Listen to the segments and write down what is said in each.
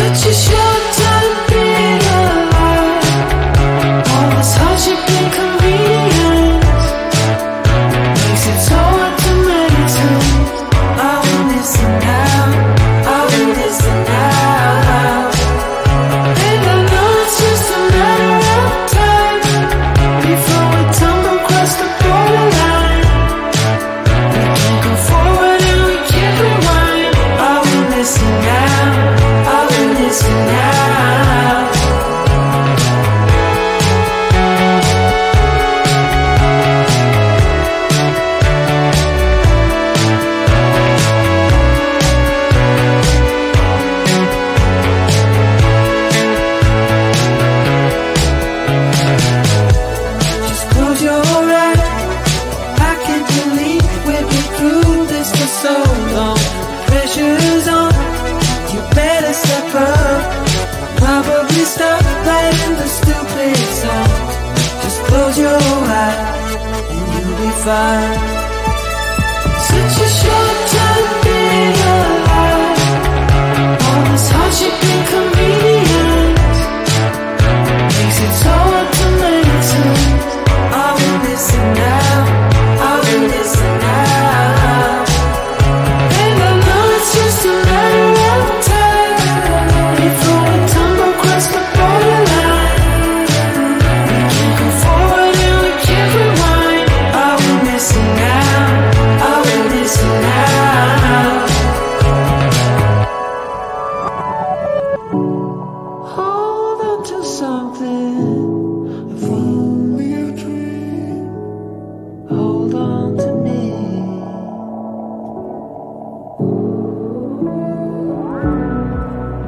Such a short time being alive. All this hardship and convenience makes it so hard to make sense. Are we missing out? Are we missing out? And I know it's just a matter of time before we tumble across the borderline. We can't go forward and we can't rewind. Are we missing out? Are we missing out? Just close your eyes. I can't believe we've been through this for so long. Pressure's on. You better step up. Probably stop playing the stupid song. Just close your eyes and you'll be fine. Such a short time being alive. All this hardship and convenience makes it so hard to make sense. Are we missing out? Are we missing out? And I know it's just a matter of time before we tumble across the borderline. We can't go forward and we can't rewind. Are we missing out? Are we missing out? Hold on to something, if only a dream. Hold on to me.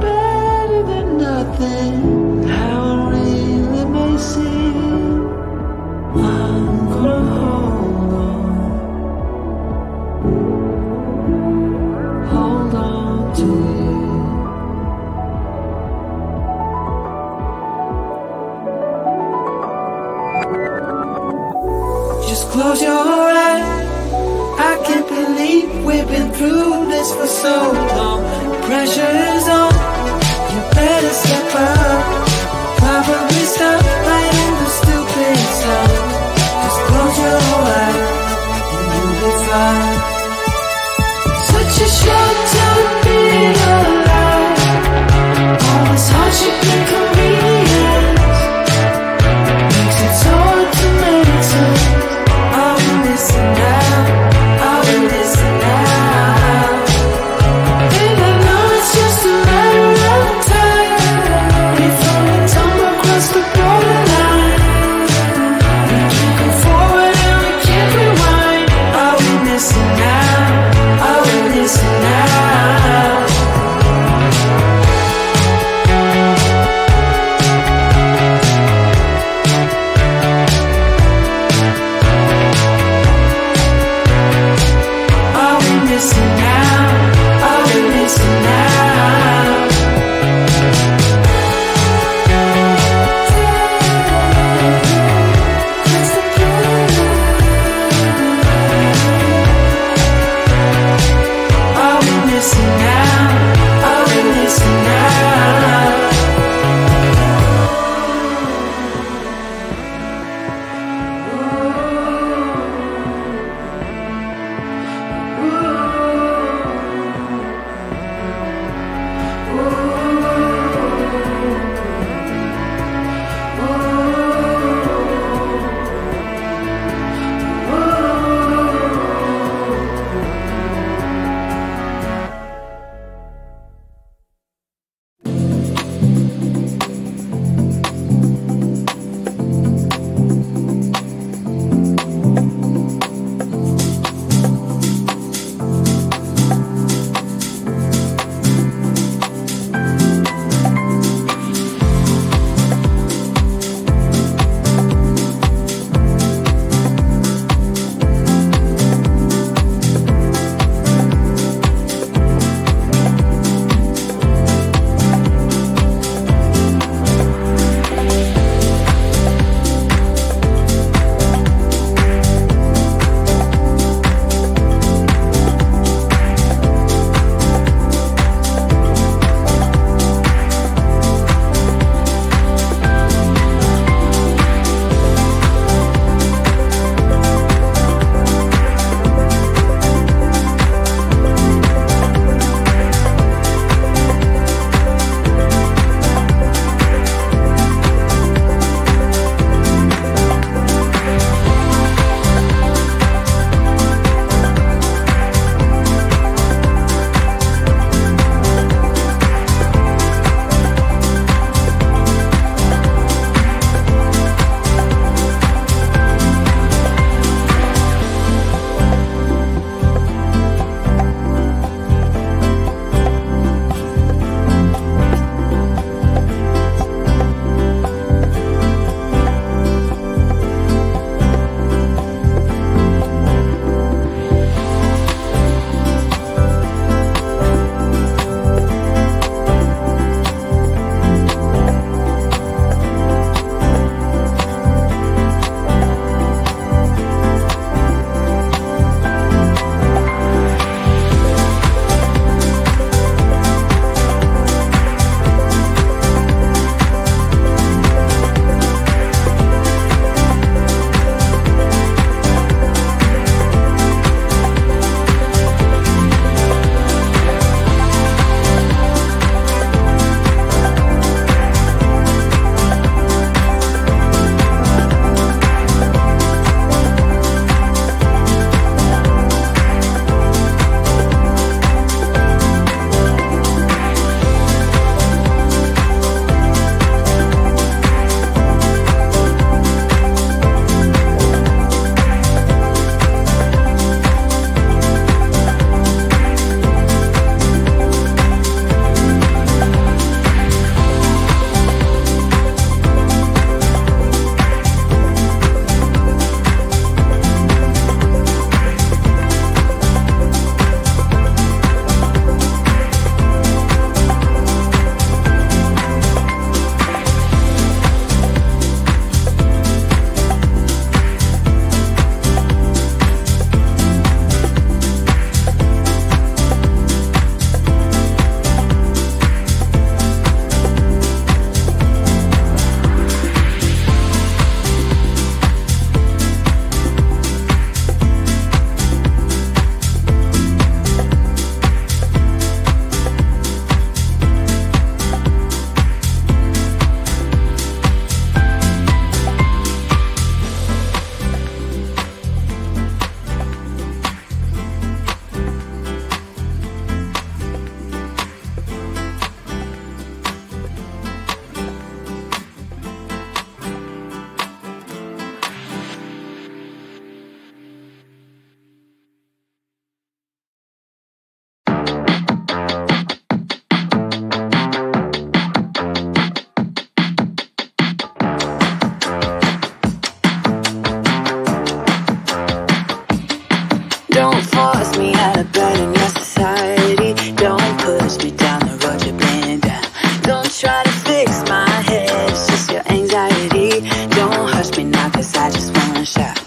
Better than nothing, how it really may seem. I'm gonna hold on to you. Just close your eyes. I can't believe we've been through this for so long. Pressure's on. You better step up. Probably stop playing the stupid song. Just close your eyes and you'll be fine. Such a short time being alive. All this hardship and convenience makes it so hard to make sense. Are we missing out? Are we missing out? And I know it's just a matter of time before we tumble across the borderline. right in your society. Don't push me down the road you're bleeding down. Don't try to fix my head, it's just your anxiety. Don't hush me now, cause I just wanna shout.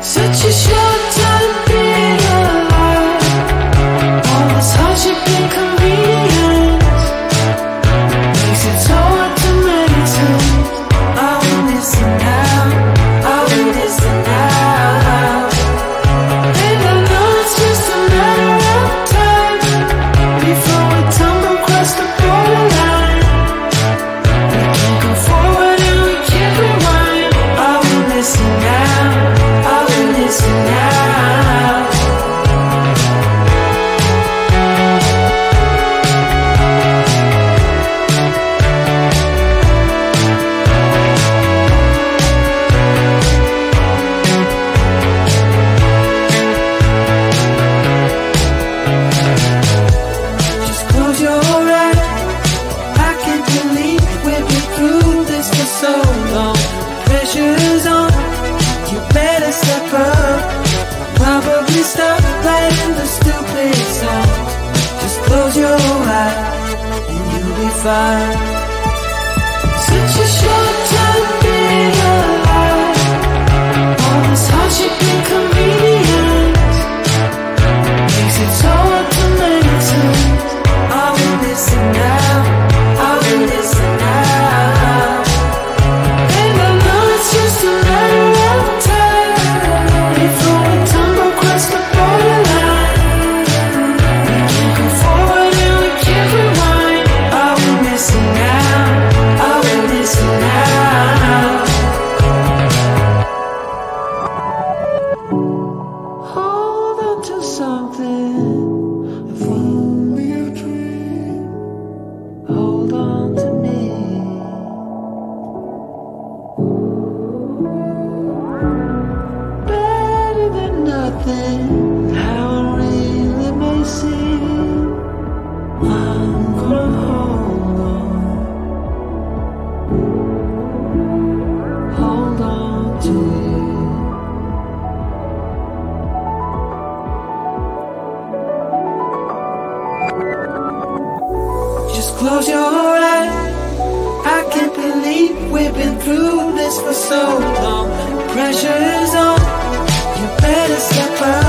Such a short time being alive. All this hardship and convenience makes it so hard to maintain. Are we missing out? Are we missing out? And I know it's just a matter of time before we tumble across the borderline. We can't go forward and we can't rewind. Are we missing out? Are we missing out? Just close your eyes. I can't believe we've been through this for so long. Pressure's on. You better step up. Probably stop playing the stupid song. Just close your eyes and you'll be fine. Such a short time being alive. All this hardship and convenience makes it so hard to maintain. Are we missing out? Are we missing out? And I know it's just a matter of time before we tumble across the borderline. We can't go forward and we can't rewind. Are we missing out? Are we missing out? alright. I can't believe we've been through this for so long. Pressure's on, you better step up.